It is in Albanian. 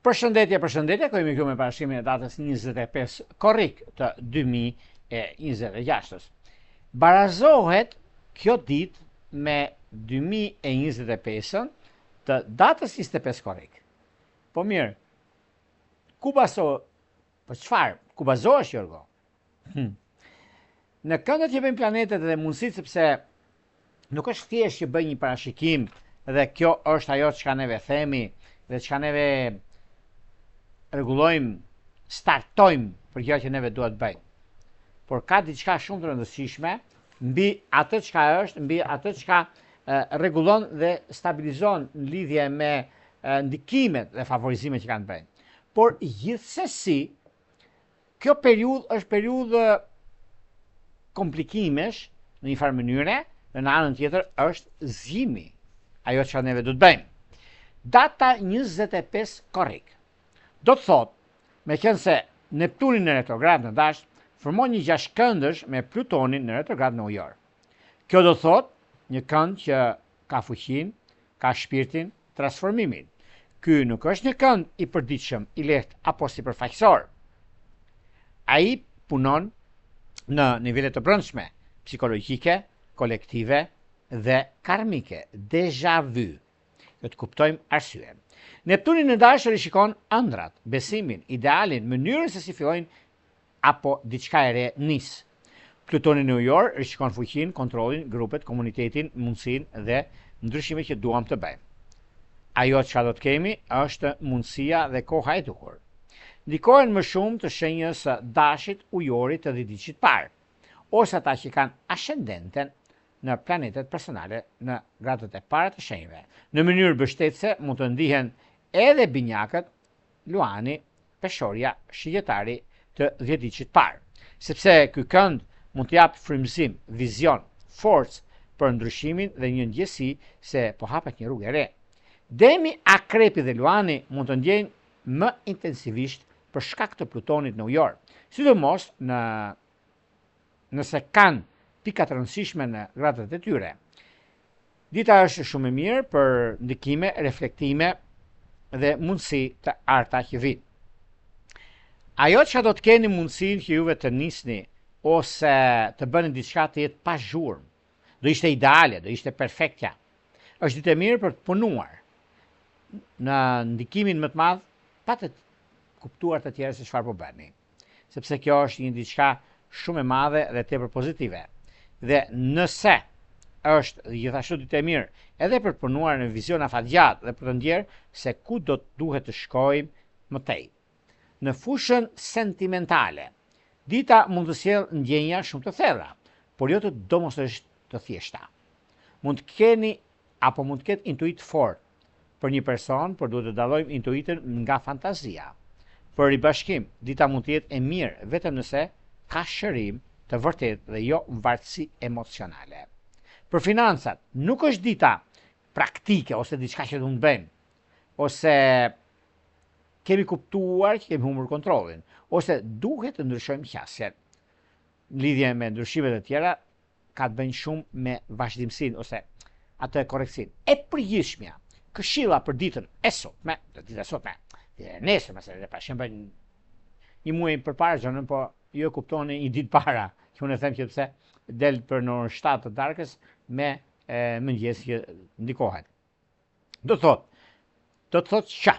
Përshëndetje, kemi këtu me parashimin e datës 25 korrik të 2026. Barazohet kjo ditë me 2025-ën të datës 25 korrik. Po mirë, ku çfarë? Ku bazohesh, Jorgo? Në këndet që bëjmë planetet dhe mundësit, sepse nuk është thjesht që bëj një parashikim dhe kjo është ajo çka neve themi dhe çka neve rregullojmë, startojmë për gjëra që neve duhet bëjmë. Por ka diçka shumë të rëndësishme mbi atë çka është, mbi atë çka rregullon dhe stabilizon në lidhje me ndikimet dhe favorizimet që kanë bëjnë. Por gjithsesi, kjo periudhë është periudhë komplikimesh në një farë mënyre, në anën tjetër është zgjimi, ajo që neve duhet bëjmë. Data 25 korrik do të thotë, me qenë se Neptuni në retrograd në dash, formon një gjashtkëndësh me Plutonin në retrograd në ujor. Kjo do të thotë një kënd që ka fuqinë, ka shpirtin, transformimin. Ky nuk është një kënd i përditshëm, i lehtë apo sipërfaqësor. Ai punon në nivele të brendshme, psikologjike, kolektive dhe karmike, déjà vu. Do të kuptojmë arsyen. Neptuni në dash rishikon ëndrat, besimin, idealin, mënyrën se si fillojnë apo diçka e re nis. Plutoni në ujor rishikon fuqinë, kontrollin, grupet, komunitetin, mundësinë dhe ndryshimet që duam të bëjmë. Ajo çka do të kemi është mundësia dhe koha e duhur. Ndikohen më shumë të shenjës së dashit ujorit të dhjetëçit parë, ose ata që kanë ascendenten në planetet personale në gradët e para të shenjave. Në mënyrë mbështetëse mund të ndihen edhe binjakët, Luani, Peshorja, shigjetari të dhjetëçit parë, sepse ky kënd mund të jap frymëzim, vizion, forcë për ndryshimin dhe një ndjesi se po hapet një rrugë e re. Demi, Akrepi dhe Luani mund të ndjejnë më intensivisht për shkak të Plutonit në ujor, sidomos nëse kanë pika të rëndësishme në gradat e tyre. Dita është shumë e mirë për ndikime, reflektime dhe mundësi të arta që vijnë. Ajo që do të keni mundësinë që juve të nisni ose të bëni diçka të jetë pa zhurmë, do ishte ideale, do ishte perfektja. Është ditë e mirë për të punuar. Në ndikimin më të madh, pa të kuptuar të tjerë se çfarë po bëni. Sepse kjo është një diçka shumë e madhe dhe tepër pozitive. Dhe nëse është gjithashtu ditë e mirë edhe për të punuar në vizion afatgjatë dhe për të ndjerë se ku do të duhet të shkojmë më tej. Në fushën sentimentale, dita mund të sjellë ndjenja shumë të thella, por jo të domosdoshmërisht të thjeshta. Mund të keni apo mund të ketë intuit fort për një person, por duhet të dallojmë intuitën nga fantazia. Për ribashkim, dita mund të jetë e mirë vetëm nëse ka shërim të vërtet dhe jo vartësi emocionale. Për financat, nuk është dita praktike ose diçka që do të bëjmë, ose kemi kuptuar që kemi humbur kontrollin, ose duhet të ndryshojmë qasjen. Në lidhje me ndryshimet e tjera, ka të bëjnë shumë me vazhdimsinë ose atë korrektësinë. E përgjithshmja, këshilla për ditën e sotme, ditën e sotme, ditën e nesërme, se për shembull një muaj përpara zonën, po jo kuptoni një ditë para, që unë e them që pse del për në orën 7 të darkës me mëngjes që ndikohet. Do të thotë që